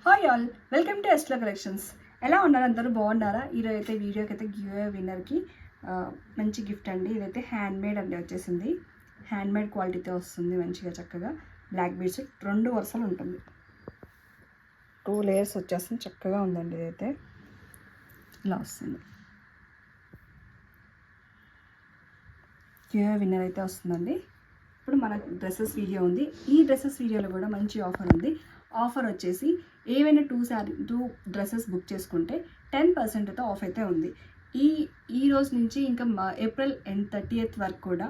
Hi all, welcome to ఎస్ట్లా collections. ఎలా ఉన్నారు? అందరూ బాగున్నారా? ఈరోజు అయితే వీడియోకి అయితే గివ్ అవే విన్నర్కి మంచి గిఫ్ట్ అండి. ఇదైతే హ్యాండ్ మేడ్ అండి వచ్చేసింది. హ్యాండ్ మేడ్ క్వాలిటీతో వస్తుంది మంచిగా చక్కగా. బ్లాక్ బీడ్స్ 2 వరుసలు ఉంటుంది, 2 లేయర్స్ వచ్చేస్తుంది. చక్కగా ఉందండి. ఇదైతే ఇలా వస్తుంది. గివ్ అవే విన్నర్ అయితే వస్తుందండి. ఇప్పుడు మన డ్రెస్సెస్ వీడియో ఉంది. ఈ డ్రెస్సెస్ వీడియోలో కూడా మంచి ఆఫర్ ఉంది. ఆఫర్ వచ్చేసి ఏవైనా 2 డ్రెస్సెస్ బుక్ చేసుకుంటే 10% అయితే ఆఫ్ అయితే ఉంది. ఈ రోజు నుంచి ఇంకా ఏప్రిల్ 30th వరకు కూడా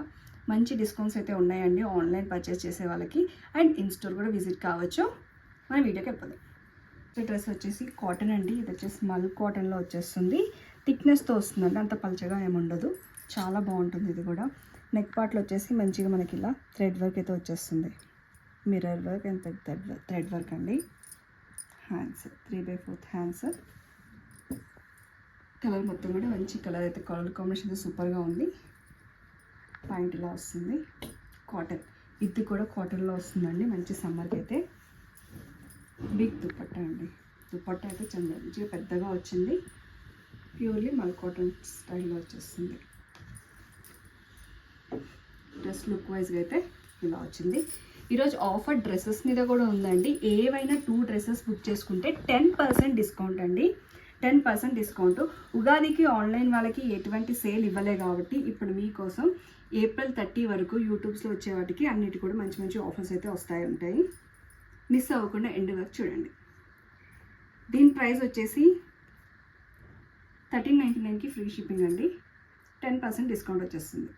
మంచి డిస్కౌంట్స్ అయితే ఉన్నాయండి ఆన్లైన్ పర్చేస్ చేసే వాళ్ళకి. అండ్ ఇన్ స్టోర్ కూడా విజిట్ కావచ్చు. మన వీడియోకి వెళ్ళిపోదాం. ఈ డ్రెస్ వచ్చేసి కాటన్ అండి. ఇది వచ్చేసి మల్ కాటన్లో వచ్చేస్తుంది. థిక్నెస్తో వస్తుందండి, అంత పలచగా ఏముండదు. చాలా బాగుంటుంది. ఇది కూడా నెక్ పార్ట్లో వచ్చేసి మంచిగా మనకి ఇలా థ్రెడ్ వర్క్ అయితే వచ్చేస్తుంది. Mirror work and thread work అండి. Hands 3/4 hands. కలర్ మొత్తం కూడా మంచి కలర్ అయితే, కలర్ కాంబినేషన్ అయితే సూపర్గా ఉంది. పాయింట్ ఇలా వస్తుంది. కాటన్, ఇది కూడా కాటన్లో వస్తుందండి. మంచి సమ్మర్కి అయితే. బిగ్ దుపట్టా అండి. దుపట్టా అయితే మంచిగా పెద్దగా వచ్చింది. ప్యూర్లీ మల్ కాటన్ స్టైల్లో వచ్చేస్తుంది. డ్రెస్ లుక్ వైజ్గా అయితే ఇలా వచ్చింది. ఈరోజు ఆఫర్ డ్రెస్సెస్ మీద కూడా ఉందండి. ఏవైనా 2 డ్రెస్సెస్ బుక్ చేసుకుంటే 10% డిస్కౌంట్ అండి. 10% డిస్కౌంట్. ఉగాదికి ఆన్లైన్ వాళ్ళకి ఎటువంటి సేల్ ఇవ్వలే కాబట్టి ఇప్పుడు మీకోసం ఏప్రిల్ 30 వరకు యూట్యూబ్స్లో వచ్చే వాటికి అన్నిటి కూడా మంచి మంచి ఆఫర్స్ అయితే ఉంటాయి. మిస్ అవ్వకుండా ఎండ్ వరకు చూడండి. దీని ప్రైస్ వచ్చేసి 1399కి ఫ్రీ షిప్పింగ్ అండి. 10% డిస్కౌంట్ వచ్చేస్తుంది.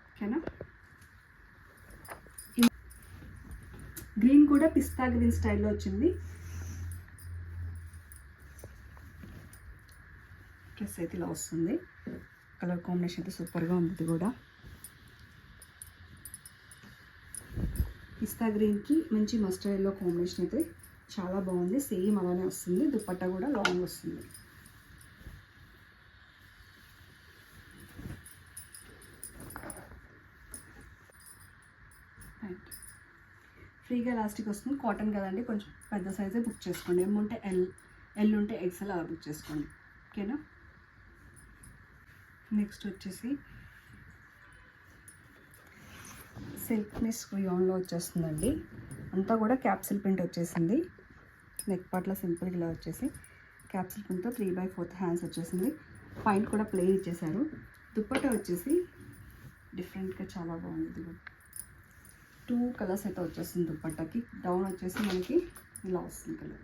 ఓకేనా? గ్రీన్ కూడా పిస్తా గ్రీన్ స్టైల్లో వచ్చింది. డ్రెస్ అయితే ఇలా వస్తుంది. కలర్ కాంబినేషన్ అయితే సూపర్గా ఉంది. ఇది కూడా పిస్తా గ్రీన్కి మంచి మస్టర్డ్ ఎల్లో కాంబినేషన్ అయితే చాలా బాగుంది. సేమ్ అలానే వస్తుంది. దుపట్టా కూడా లాంగ్ వస్తుంది. ఫ్రీగా ఎలాస్టిక్ వస్తుంది. కాటన్ కదండి, కొంచెం పెద్ద సైజే బుక్ చేసుకోండి. ఏముంటే ఎల్ ఉంటే ఎక్సెల్ అలా బుక్ చేసుకోండి. ఓకేనా? నెక్స్ట్ వచ్చేసి సిల్క్ మిస్ రియాన్లో వచ్చేస్తుందండి. అంతా కూడా క్యాప్సిల్ ప్రింట్ వచ్చేసింది. నెక్ పార్ట్లో సింపుల్గా ఇలా వచ్చేసి క్యాప్సిల్ ప్రింట్తో 3/4 హ్యాండ్స్ వచ్చేసింది. పాయింట్ కూడా ప్లేన్ ఇచ్చేసారు. దుప్పట్టా వచ్చేసి డిఫరెంట్గా చాలా బాగుంది. 2 కలర్స్ అయితే వచ్చేస్తుంది దుపట్టాకి. డౌన్ వచ్చేసి మనకి ఇలా వస్తుంది కలర్.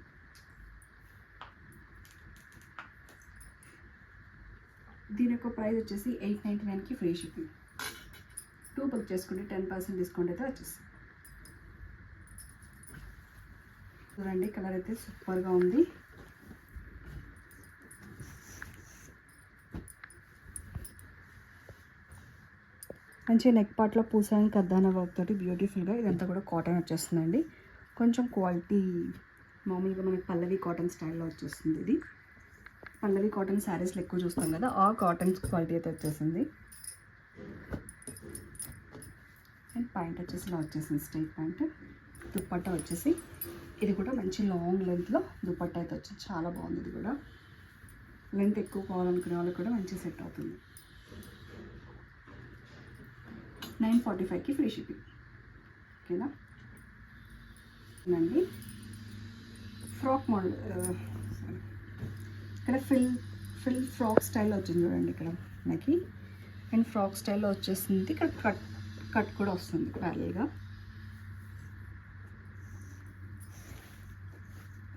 దీని యొక్క ప్రైస్ వచ్చేసి 899కి ఫ్రీ షిప్పింగ్. 2 బుక్ చేసుకుంటే 10% డిస్కౌంట్ అయితే వచ్చేస్తుంది. చూడండి, కలర్ అయితే సూపర్గా ఉంది. మంచిగా నెక్ పార్ట్లో పూసాని కద్దాన వర్క్ తోటి బ్యూటిఫుల్గా ఇదంతా కూడా కాటన్ వచ్చేస్తుందండి. కొంచెం క్వాలిటీ మామూలుగా మనకి పల్లవి కాటన్ స్టైల్లో వచ్చేస్తుంది. ఇది పల్లవి కాటన్ శారీస్లో ఎక్కువ చూస్తాం కదా, ఆ కాటన్ క్వాలిటీ అయితే వచ్చేసింది. అండ్ పాయింట్ వచ్చేసి ఇలా వచ్చేసింది, స్ట్రైట్ పాయింట్. దుపట్టా వచ్చేసి ఇది కూడా మంచి లాంగ్ లెంత్లో దుపట్టా అయితే వచ్చింది. చాలా బాగుంది. ఇది కూడా లెంత్ ఎక్కువ కావాలనుకునే వాళ్ళకి కూడా మంచి సెట్ అవుతుంది. 945కి ఫ్రీ షిప్పింగ్. ఓకేనా అండి? ఫ్రాక్ మోడల్, ఇక్కడ ఫిల్ ఫ్రాక్ స్టైల్లో వచ్చింది చూడండి. ఇక్కడ మనకి అండ్ ఫ్రాక్ స్టైల్లో వచ్చేసింది. ఇక్కడ కట్ కూడా వస్తుంది ప్యారల్గా.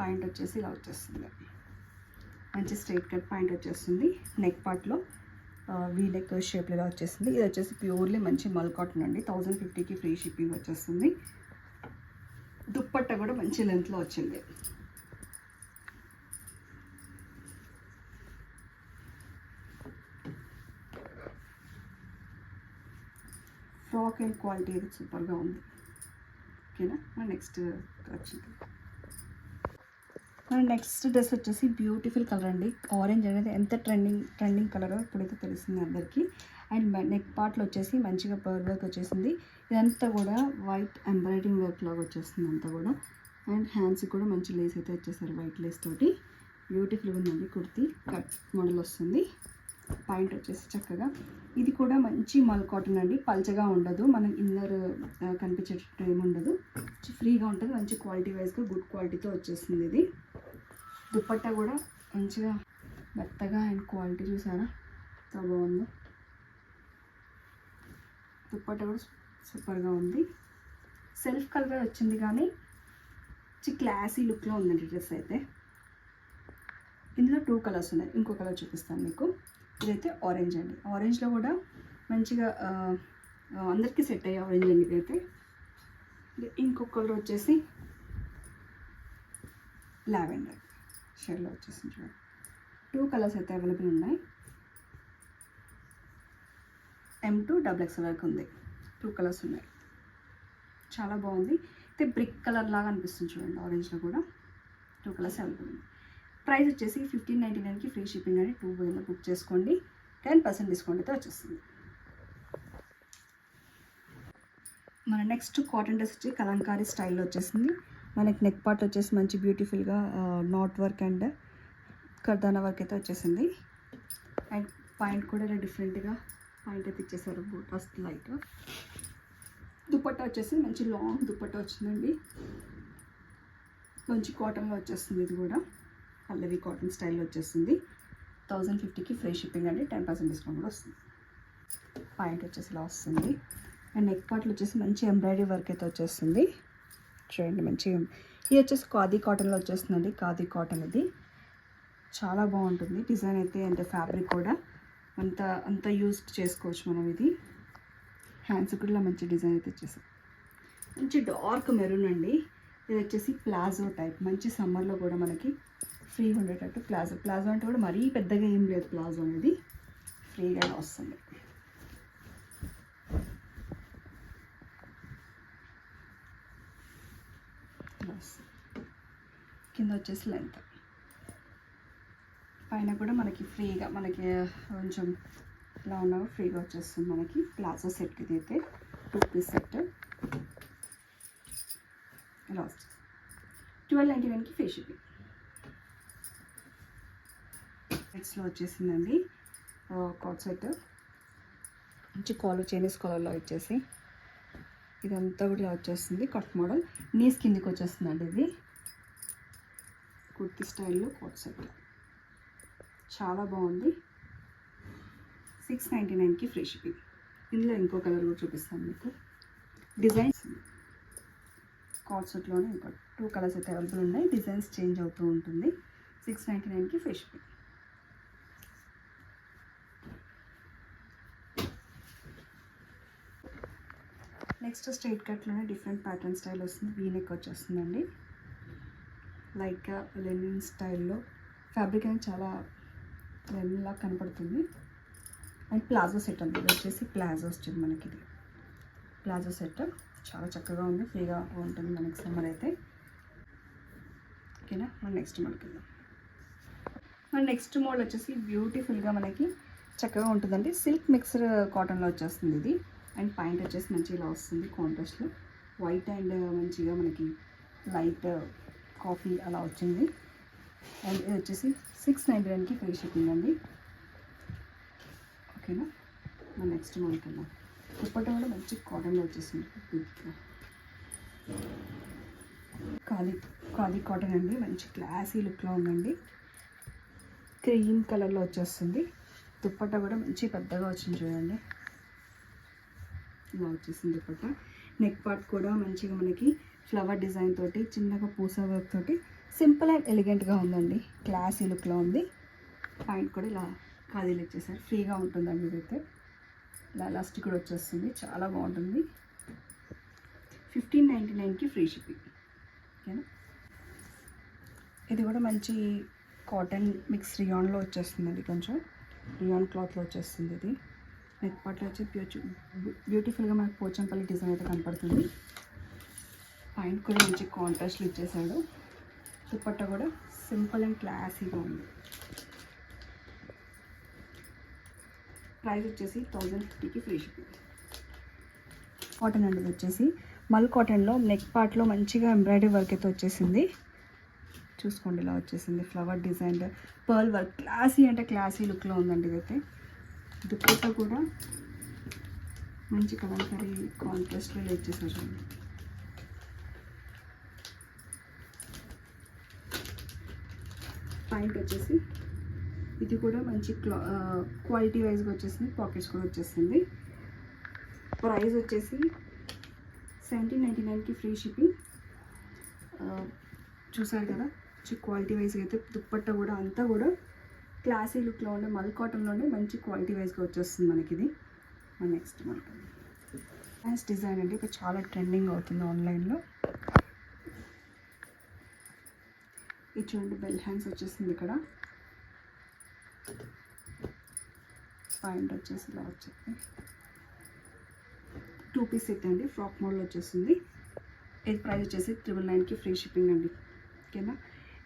పాయింట్ వచ్చేసి ఇలా వచ్చేస్తుంది. మంచి స్ట్రైట్ కట్ పాయింట్ వచ్చేస్తుంది. నెక్ పార్ట్లో వీ నెక్ షేప్లో ఇలా వచ్చేసింది. ఇది వచ్చేసి ప్యూర్లీ మంచి మల్ కాటన్ అండి. 1050కి ఫ్రీ షిప్పింగ్ వచ్చేస్తుంది. దుప్పట్టా కూడా మంచి లెంత్లో వచ్చింది. ఫ్రాక్ అండ్ క్వాలిటీ అయితే సూపర్గా ఉంది. ఓకేనా? మన నెక్స్ట్ కలెక్షన్. మన నెక్స్ట్ డ్రెస్ వచ్చేసి బ్యూటిఫుల్ కలర్ అండి. ఆరెంజ్ అనేది ఎంత ట్రెండింగ్ కలర్ ఇప్పుడైతే తెలుస్తుంది అందరికీ. అండ్ నెక్ పార్ట్లో వచ్చేసి మంచిగా పర్ల్ వర్క్ వచ్చేసింది. ఇదంతా కూడా వైట్ ఎంబ్రాయిడరింగ్ వర్క్ లాగా వచ్చేస్తుంది. అంతా కూడా అండ్ హ్యాండ్స్ కూడా మంచి లేస్ అయితే వచ్చేసారు, వైట్ లేస్ తోటి బ్యూటిఫుల్గా ఉందండి. కుర్తీ కట్ మోడల్ వస్తుంది. పాయింట్ వచ్చేసి చక్కగా ఇది కూడా మంచి మల్ కాటన్ అండి, పల్చగా ఉండదు, మనం ఇన్నర్ కనిపించేటట్టు ఏమి ఉండదు, ఫ్రీగా ఉంటుంది, మంచి క్వాలిటీ వైజ్గా గుడ్ క్వాలిటీతో వచ్చేస్తుంది. ఇది దుపట్టా కూడా మంచిగా మెత్తగా అండ్ క్వాలిటీ చూసారా ఎంత బాగుందో. దుపట్టా కూడా సూపర్గా ఉంది. సెల్ఫ్ కలర్ వచ్చింది కానీ క్లాసీ లుక్లో ఉందండి డ్రెస్ అయితే. ఇందులో 2 కలర్స్ ఉన్నాయి, ఇంకో కలర్ చూపిస్తాను మీకు. ఇదైతే ఆరెంజ్ అండి, ఆరెంజ్లో కూడా మంచిగా అందరికీ సెట్ అయ్యే ఆరెంజ్ అండి ఇదైతే. ఇంకొక కలర్ వచ్చేసి లావెండర్ షేడ్లో వచ్చేసింది చూడండి. 2 కలర్స్ అయితే అవైలబుల్ ఉన్నాయి. M2 XXL వరకు ఉంది, 2 కలర్స్ ఉన్నాయి. చాలా బాగుంది. అయితే బ్రిక్ కలర్ లాగా అనిపిస్తుంది చూడండి, ఆరెంజ్లో కూడా 2 కలర్స్ అవైలబుల్ ఉంది. ప్రైస్ వచ్చేసి 1599కి ఫ్రీ షిప్పింగ్ అని 2 వేలో బుక్ చేసుకోండి. 10% డిస్కౌంట్ అయితే వచ్చేస్తుంది. మన నెక్స్ట్ కాటన్ డ్రెస్ వచ్చి కలంకారీ స్టైల్లో వచ్చేసింది. మనకి నెక్ పార్ట్ వచ్చేసి మంచి బ్యూటిఫుల్గా నాట్ వర్క్ అండ్ కర్దానా వర్క్ అయితే వచ్చేసింది. అండ్ పాయింట్ కూడా ఇలా డిఫరెంట్గా పాయింట్ అయితే ఇచ్చేసారు, బూటాస్ లైట్. దుపట్టా వచ్చేసి మంచి లాంగ్ దుపట్టా వచ్చిందండి, మంచి కాటన్లో వచ్చేస్తుంది. ఇది కూడా పల్లవి కాటన్ స్టైల్లో వచ్చేస్తుంది. 1050కి ఫ్రీ షిప్పింగ్ అండి, 10% డిస్కౌంట్ కూడా వస్తుంది. పాయింట్ వచ్చేసి ఇలా వస్తుంది. అండ్ నెక్ పార్ట్లు వచ్చేసి మంచి ఎంబ్రాయిడరీ వర్క్ అయితే వచ్చేస్తుంది చూడండి. మంచిగా ఇది వచ్చేసి ఖాదీ కాటన్లో వచ్చేస్తుందండి, ఖాదీ కాటన్ ఇది చాలా బాగుంటుంది. డిజైన్ అయితే అంటే ఫ్యాబ్రిక్ కూడా అంత యూజ్ చేసుకోవచ్చు మనం. ఇది హ్యాండ్స్ కూడా మంచి డిజైన్ అయితే వచ్చేసి మంచి డార్క్ మెరూన్ అండి. ఇది వచ్చేసి ప్లాజో టైప్, మంచి సమ్మర్లో కూడా మనకి ఫ్రీగా ఉండేటట్టు ప్లాజో అంటే కూడా మరీ పెద్దగా ఏం లేదు, ప్లాజో అనేది ఫ్రీగా వస్తుంది. కింద వచ్చేసి లెంత్, పైన కూడా మనకి ఫ్రీగా మనకి కొంచెం ఇలా ఉన్నా ఫ్రీగా వచ్చేస్తుంది మనకి. ప్లాజో సెట్ ఇది అయితే 2 పీస్ సెట్ ఇలా వస్తుంది. 1299కి ఫ్రీ షిప్పింగ్. నెక్స్ట్లో వచ్చేసిందండి కాట్ సెట్, మంచి కాలర్ చైనీస్ కాలర్లో వచ్చేసి ఇదంతా కూడా ఇలా వచ్చేస్తుంది. కట్ మోడల్ నీస్ కిందికి వచ్చేస్తుందండి. ఇది కుర్తీ స్టైల్లో కాట్ సెట్ చాలా బాగుంది. 699కి ఫ్రీ షిప్పింగ్. ఇందులో ఇంకో కలర్ కూడా చూపిస్తాను మీకు. డిజైన్స్ కాట్ సెట్లోనే ఇంకో 2 కలర్స్ అయితే అవైలబుల్ ఉన్నాయి, డిజైన్స్ చేంజ్ అవుతూ ఉంటుంది. 699కి ఫ్రీ షిప్పింగ్. నెక్స్ట్ స్ట్రైట్ కట్లోనే డిఫరెంట్ ప్యాటర్న్ స్టైల్ వస్తుంది. వీనెక్ వచ్చేస్తుందండి, లైట్గా లెనిన్ స్టైల్లో. ఫ్యాబ్రిక్ అనేది చాలా లెనిన్ లాగా కనపడుతుంది. అండ్ ప్లాజో సెట్ అండి, ఇది వచ్చేసి ప్లాజో వచ్చింది మనకి. ఇది ప్లాజో సెట్ చాలా చక్కగా ఉంది, ఫ్రీగా ఉంటుంది మనకి సమ్మర్ అయితే. ఓకేనా, మన నెక్స్ట్ మోడల్కి వెళ్దాం. మన నెక్స్ట్ మోడల్ వచ్చేసి బ్యూటిఫుల్గా మనకి చక్కగా ఉంటుందండి. సిల్క్ మిక్స్డ్ కాటన్లో వచ్చేస్తుంది ఇది. అండ్ పాయింట్ వచ్చేసి మంచిగా ఇలా వస్తుంది కాంట్రాస్ట్లో, వైట్ అండ్ మంచిగా మనకి లైట్ కాఫీ అలా వచ్చింది. అండ్ ఇది వచ్చేసి 699కి ఫ్రీ షిప్పింగ్ అండి. ఓకేనా, మన నెక్స్ట్ మోడల్కి వెళ్దాం. దుపట్టా కూడా మంచి కాటన్లో వచ్చేసింది. ఖాదీ కాటన్ అండి, మంచి క్లాసీ లుక్లో ఉందండి. క్రీమ్ కలర్లో వచ్చేస్తుంది. దుపట్టా కూడా మంచి పెద్దగా వచ్చింది చూడండి, ఇలా వచ్చేసింది దుపట్టా. నెక్ పార్ట్ కూడా మంచిగా మనకి ఫ్లవర్ డిజైన్ తోటి చిన్నగా పూస వర్క్ తోటి సింపుల్ అండ్ ఎలిగెంట్గా ఉందండి, క్లాసీ లుక్లో ఉంది. పాయింట్ కూడా ఇలా ఖాదీలు ఇచ్చేసారు, ఫ్రీగా ఉంటుందండి. ఇదైతే ఇలా ఎలాస్టిక్ కూడా వచ్చేస్తుంది, చాలా బాగుంటుంది. 1599కి ఫ్రీ షిప్పింగ్. ఓకేనా, ఇది కూడా మంచి కాటన్ మిక్స్ రియాన్లో వచ్చేస్తుందండి, కొంచెం రియాన్ క్లాత్లో వచ్చేస్తుంది. ఇది నెక్ పార్ట్లో వచ్చి బ్యూటిఫుల్గా మనకు పోచంపల్లి డిజైన్ అయితే కనపడుతుంది. పాయింట్ కూడా మంచి కాంట్రాస్ట్లు ఇచ్చేసాడు. దుపట్టా కూడా సింపుల్ అండ్ క్లాసీగా ఉంది. ప్రైస్ వచ్చేసి 1050కి ఫ్రీ షిప్పింగ్. కాటన్ అండి వచ్చేసి మల్ కాటన్లో నెక్ పార్ట్లో మంచిగా ఎంబ్రాయిడరీ వర్క్ అయితే వచ్చేసింది. చూసుకోండి, ఇలా వచ్చేసింది flower design, pearl work. Classy అంటే క్లాసీ లుక్లో ఉందండి ఇదైతే. దుప్పట్టా కూడా మంచి కలంకారీ కాంట్రాస్ట్లో ఇచ్చేసారు చూడండి. పాయింట్ వచ్చేసి ఇది కూడా మంచి క్వాలిటీ వైజ్గా వచ్చేసింది. పాకెట్స్ కూడా వచ్చేసింది. ప్రైస్ వచ్చేసి 1799కి ఫ్రీ షిప్పింగ్. చూసారు కదా, మంచి క్వాలిటీ వైజ్గా అయితే దుప్పట్టా కూడా అంతా కూడా క్లాసీ లుక్లో ఉండే మల్ కాటన్లోనే మంచి క్వాలిటీ వైజ్గా వచ్చేస్తుంది మనకి ఇది. నెక్స్ట్ మనకి హ్యాండ్స్ డిజైన్ అండి, ఇప్పుడు చాలా ట్రెండింగ్ అవుతుంది ఆన్లైన్లో. ఇది చూడండి, బెల్ హ్యాండ్స్ వచ్చేసింది. ఇక్కడ పాయింట్ వచ్చేసి ఇలా వచ్చింది. 2 పీస్ సెట్ అండి, ఫ్రాక్ మోడల్ వచ్చేసింది. ఇది ప్రైస్ వచ్చేసి 999కి ఫ్రీ షిప్పింగ్ అండి. ఓకేనా,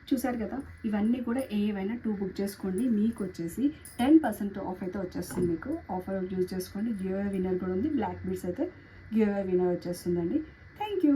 చూసారు కదా, ఇవన్నీ కూడా ఏవైనా 2 బుక్ చేసుకోండి. మీకు వచ్చేసి 10% ఆఫ్ అయితే వచ్చేస్తుంది. మీకు ఆఫర్ యూజ్ చేసుకోండి. గివ్ అవే విన్నర్ కూడా ఉంది. బ్లాక్ బీడ్స్ అయితే గివ్ అవే విన్నర్ వచ్చేస్తుందండి. Thank you.